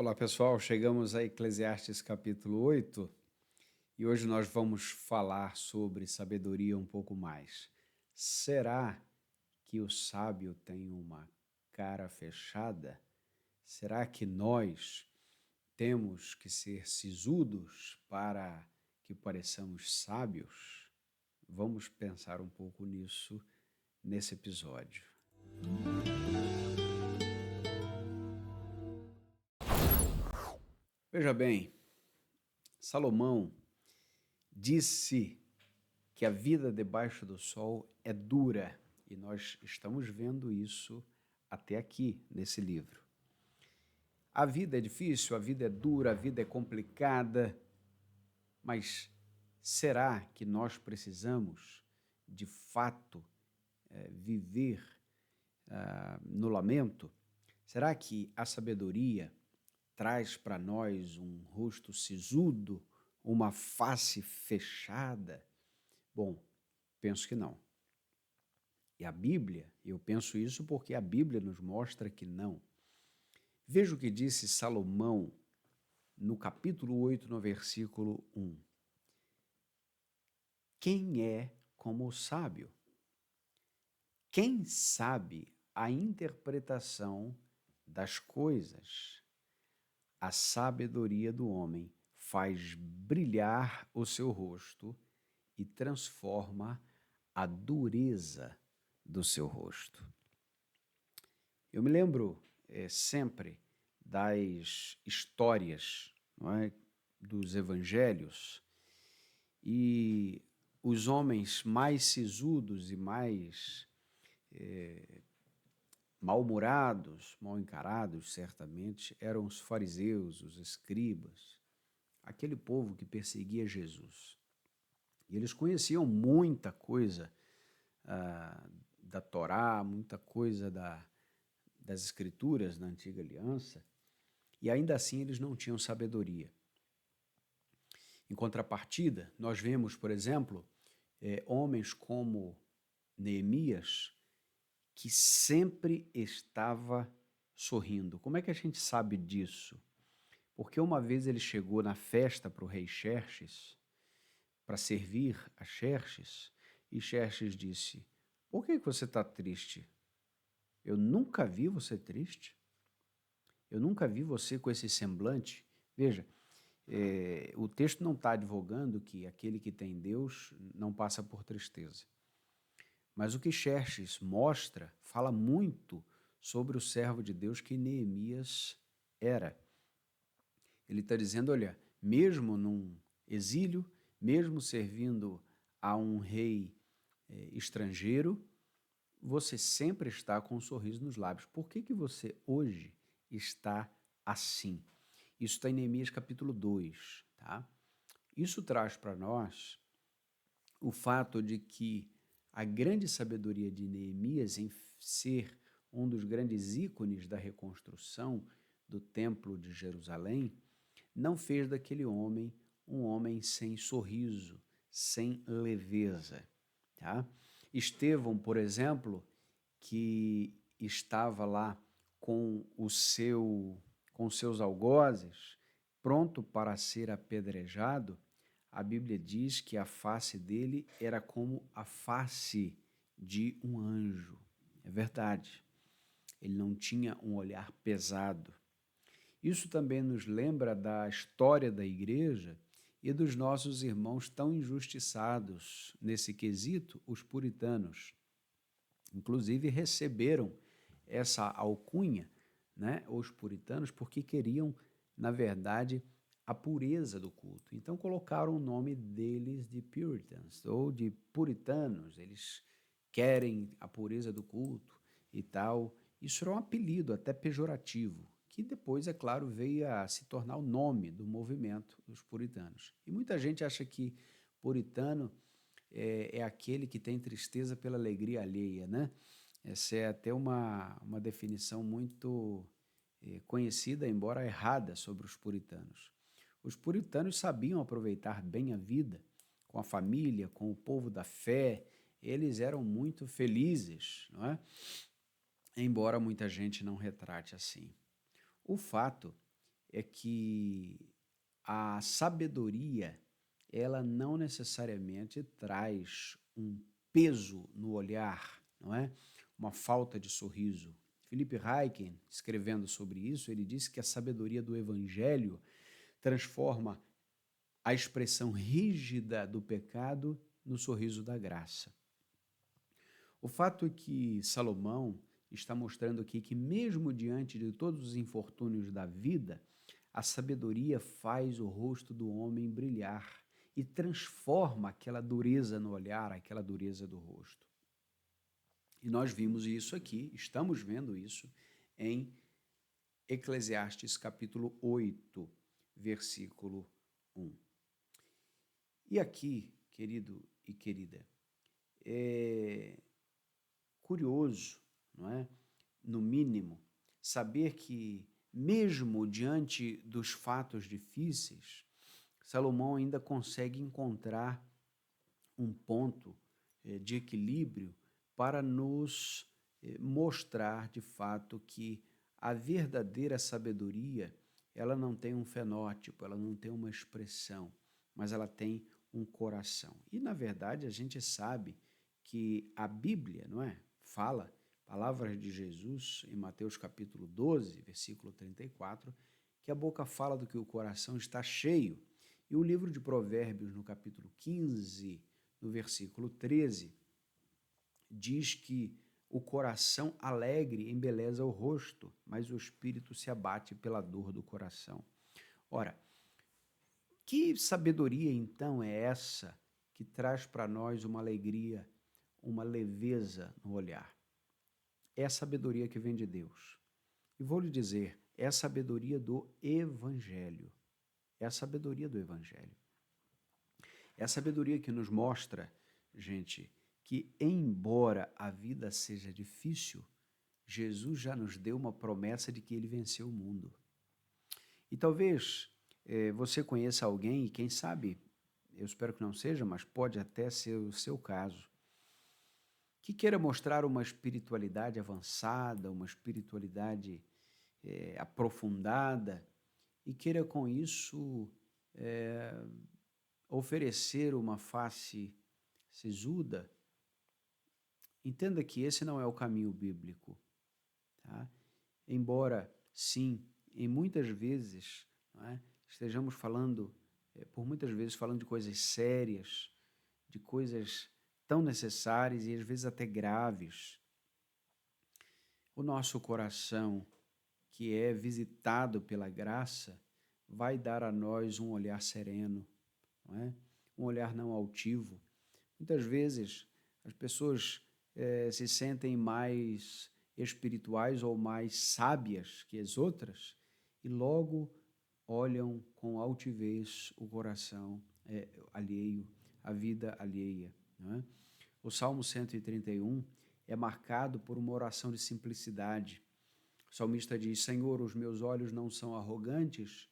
Olá pessoal, chegamos a Eclesiastes capítulo 8 e hoje nós vamos falar sobre sabedoria um pouco mais. Será que o sábio tem uma cara fechada? Será que nós temos que ser sisudos para que pareçamos sábios? Vamos pensar um pouco nisso nesse episódio. Veja bem, Salomão disse que a vida debaixo do sol é dura e nós estamos vendo isso até aqui nesse livro. A vida é difícil, a vida é dura, a vida é complicada, mas será que nós precisamos de fato viver no lamento? Será que a sabedoria traz para nós um rosto sisudo, uma face fechada? Bom, penso que não. E a Bíblia, eu penso isso porque a Bíblia nos mostra que não. Veja o que disse Salomão no capítulo 8, no versículo 1. Quem é como o sábio? Quem sabe a interpretação das coisas? A sabedoria do homem faz brilhar o seu rosto e transforma a dureza do seu rosto. Eu me lembro sempre das histórias, não é, dos evangelhos, e os homens mais sisudos e mais mal-humorados, mal encarados, certamente, eram os fariseus, os escribas, aquele povo que perseguia Jesus. E eles conheciam muita coisa da Torá, muita coisa das Escrituras na Antiga Aliança, e ainda assim eles não tinham sabedoria. Em contrapartida, nós vemos, por exemplo, homens como Neemias, que sempre estava sorrindo. Como é que a gente sabe disso? Porque uma vez ele chegou na festa para o rei Xerxes, para servir a Xerxes, e Xerxes disse: "Por que você está triste? Eu nunca vi você triste. Eu nunca vi você com esse semblante." Veja, o texto não está advogando que aquele que tem Deus não passa por tristeza. Mas o que Xerxes mostra fala muito sobre o servo de Deus que Neemias era. Ele está dizendo, olha, mesmo num exílio, mesmo servindo a um rei estrangeiro, você sempre está com um sorriso nos lábios. Por que você hoje está assim? Isso está em Neemias capítulo 2. Tá? Isso traz para nós o fato de que a grande sabedoria de Neemias em ser um dos grandes ícones da reconstrução do Templo de Jerusalém não fez daquele homem um homem sem sorriso, sem leveza. Tá? Estevão, por exemplo, que estava lá com com seus algozes, pronto para ser apedrejado, a Bíblia diz que a face dele era como a face de um anjo. É verdade. Ele não tinha um olhar pesado. Isso também nos lembra da história da igreja e dos nossos irmãos tão injustiçados nesse quesito, os puritanos. Inclusive receberam essa alcunha, né, os puritanos, porque queriam, na verdade, a pureza do culto. Então colocaram o nome deles de Puritans, ou de puritanos. Eles querem a pureza do culto e tal. Isso era um apelido até pejorativo, que depois, é claro, veio a se tornar o nome do movimento dos puritanos. E muita gente acha que puritano é aquele que tem tristeza pela alegria alheia, né? Essa é até uma definição muito conhecida, embora errada, sobre os puritanos. Os puritanos sabiam aproveitar bem a vida, com a família, com o povo da fé. Eles eram muito felizes, não é? Embora muita gente não retrate assim. O fato é que a sabedoria, ela não necessariamente traz um peso no olhar, não é? Uma falta de sorriso. Philip Ryken, escrevendo sobre isso, ele disse que a sabedoria do evangelho transforma a expressão rígida do pecado no sorriso da graça. O fato é que Salomão está mostrando aqui que mesmo diante de todos os infortúnios da vida, a sabedoria faz o rosto do homem brilhar e transforma aquela dureza no olhar, aquela dureza do rosto. E nós vimos isso aqui, estamos vendo isso em Eclesiastes capítulo 8, versículo 1. E aqui, querido e querida, é curioso, não é? No mínimo, saber que mesmo diante dos fatos difíceis, Salomão ainda consegue encontrar um ponto de equilíbrio para nos mostrar de fato que a verdadeira sabedoria, ela não tem um fenótipo, ela não tem uma expressão, mas ela tem um coração. E na verdade a gente sabe que a Bíblia, não é? Fala, palavras de Jesus em Mateus capítulo 12, versículo 34, que a boca fala do que o coração está cheio. E o livro de Provérbios, no capítulo 15, no versículo 13, diz que o coração alegre embeleza o rosto, mas o espírito se abate pela dor do coração. Ora, que sabedoria então é essa que traz para nós uma alegria, uma leveza no olhar? É a sabedoria que vem de Deus. E vou lhe dizer, é a sabedoria do Evangelho. É a sabedoria do Evangelho. É a sabedoria que nos mostra, gente, que embora a vida seja difícil, Jesus já nos deu uma promessa de que ele venceu o mundo. E talvez você conheça alguém, e quem sabe, eu espero que não seja, mas pode até ser o seu caso, que queira mostrar uma espiritualidade avançada, uma espiritualidade aprofundada, e queira com isso oferecer uma face sisuda. Entenda que esse não é o caminho bíblico, tá? Embora, sim, em muitas vezes, não é, estejamos falando, por muitas vezes, falando de coisas sérias, de coisas tão necessárias e às vezes até graves, o nosso coração, que é visitado pela graça, vai dar a nós um olhar sereno, não é? Um olhar não altivo. Muitas vezes as pessoas se sentem mais espirituais ou mais sábias que as outras e logo olham com altivez o coração alheio, a vida alheia. Não é? O Salmo 131 é marcado por uma oração de simplicidade. O salmista diz: Senhor, os meus olhos não são arrogantes,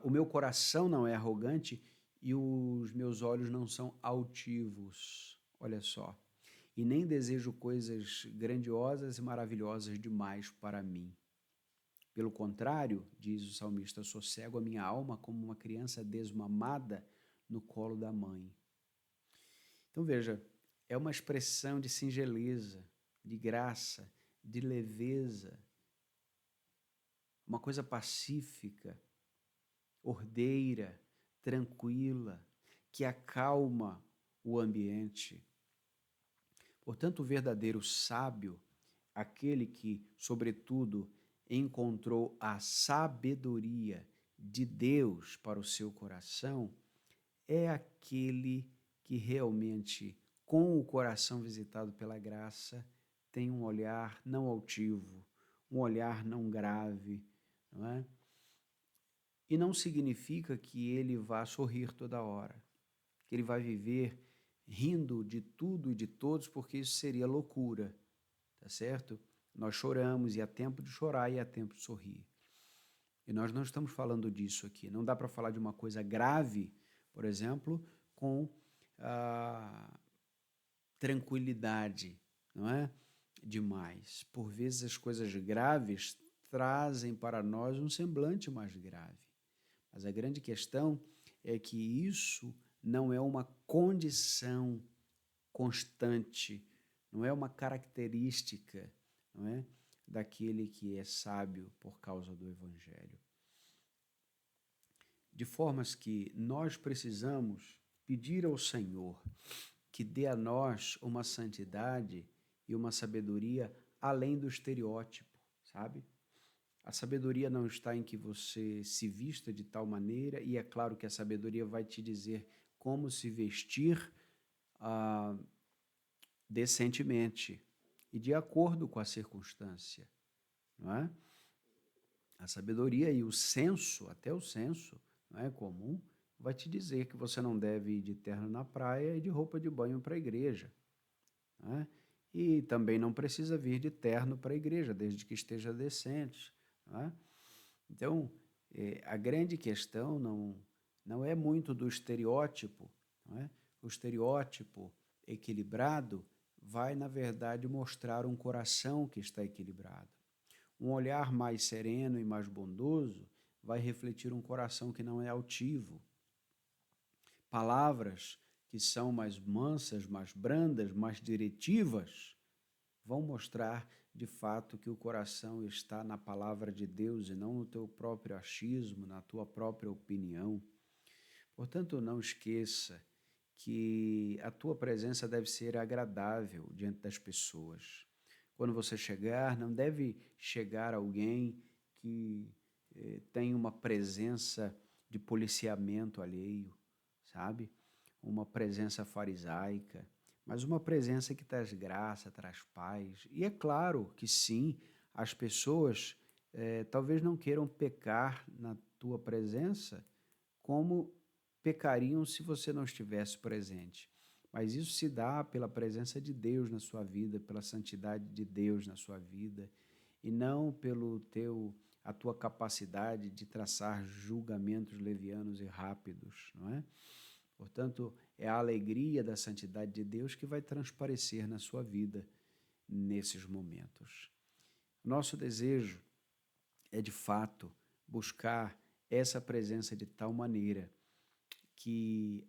o meu coração não é arrogante e os meus olhos não são altivos. Olha só. E nem desejo coisas grandiosas e maravilhosas demais para mim. Pelo contrário, diz o salmista, sossego a minha alma como uma criança desmamada no colo da mãe. Então veja, é uma expressão de singeleza, de graça, de leveza, uma coisa pacífica, ordeira, tranquila, que acalma o ambiente. Portanto, o verdadeiro sábio, aquele que, sobretudo, encontrou a sabedoria de Deus para o seu coração, é aquele que realmente, com o coração visitado pela graça, tem um olhar não altivo, um olhar não grave, não é? E não significa que ele vá sorrir toda hora, que ele vai viver rindo de tudo e de todos, porque isso seria loucura, tá certo? Nós choramos e há tempo de chorar e há tempo de sorrir. E nós não estamos falando disso aqui. Não dá para falar de uma coisa grave, por exemplo, com tranquilidade, não é? Demais. Por vezes as coisas graves trazem para nós um semblante mais grave. Mas a grande questão é que isso não é uma condição constante, não é uma característica, não é, daquele que é sábio por causa do Evangelho. De formas que nós precisamos pedir ao Senhor que dê a nós uma santidade e uma sabedoria além do estereótipo, sabe? A sabedoria não está em que você se vista de tal maneira, e é claro que a sabedoria vai te dizer como se vestir decentemente e de acordo com a circunstância, não é? A sabedoria e o senso, até o senso, não é comum, vai te dizer que você não deve ir de terno na praia e de roupa de banho para a igreja, não é? E também não precisa vir de terno para a igreja, desde que esteja decente, não é? Então, a grande questão não é muito do estereótipo, não é? O estereótipo equilibrado vai, na verdade, mostrar um coração que está equilibrado. Um olhar mais sereno e mais bondoso vai refletir um coração que não é altivo. Palavras que são mais mansas, mais brandas, mais diretivas, vão mostrar de fato que o coração está na palavra de Deus e não no teu próprio achismo, na tua própria opinião. Portanto, não esqueça que a tua presença deve ser agradável diante das pessoas. Quando você chegar, não deve chegar alguém que tem uma presença de policiamento alheio, sabe? Uma presença farisaica, mas uma presença que traz graça, traz paz. E é claro que sim, as pessoas talvez não queiram pecar na tua presença como pecariam se você não estivesse presente. Mas isso se dá pela presença de Deus na sua vida, pela santidade de Deus na sua vida, e não a tua capacidade de traçar julgamentos levianos e rápidos, não é? Portanto, é a alegria da santidade de Deus que vai transparecer na sua vida nesses momentos. Nosso desejo é, de fato, buscar essa presença de tal maneira que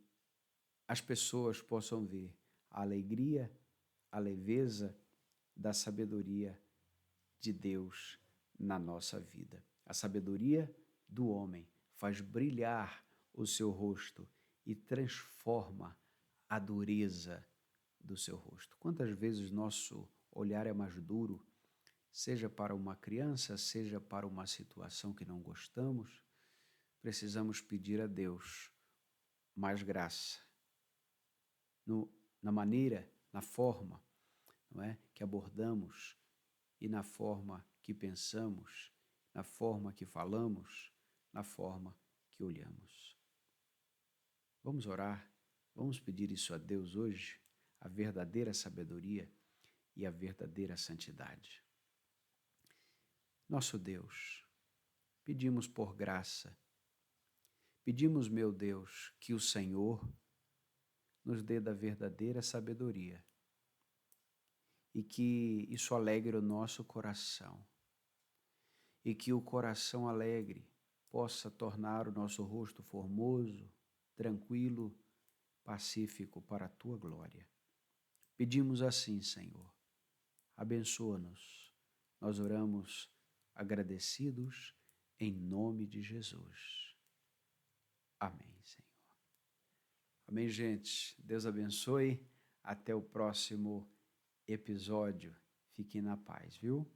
as pessoas possam ver a alegria, a leveza da sabedoria de Deus na nossa vida. A sabedoria do homem faz brilhar o seu rosto e transforma a dureza do seu rosto. Quantas vezes nosso olhar é mais duro, seja para uma criança, seja para uma situação que não gostamos, precisamos pedir a Deus mais graça na maneira, na forma, não é, que abordamos e na forma que pensamos, na forma que falamos, na forma que olhamos. Vamos orar, vamos pedir isso a Deus hoje, a verdadeira sabedoria e a verdadeira santidade. Nosso Deus, pedimos por graça, pedimos, meu Deus, que o Senhor nos dê da verdadeira sabedoria e que isso alegre o nosso coração e que o coração alegre possa tornar o nosso rosto formoso, tranquilo, pacífico para a tua glória. Pedimos assim, Senhor, abençoa-nos. Nós oramos agradecidos em nome de Jesus. Amém, Senhor. Amém, gente. Deus abençoe. Até o próximo episódio. Fiquem na paz, viu?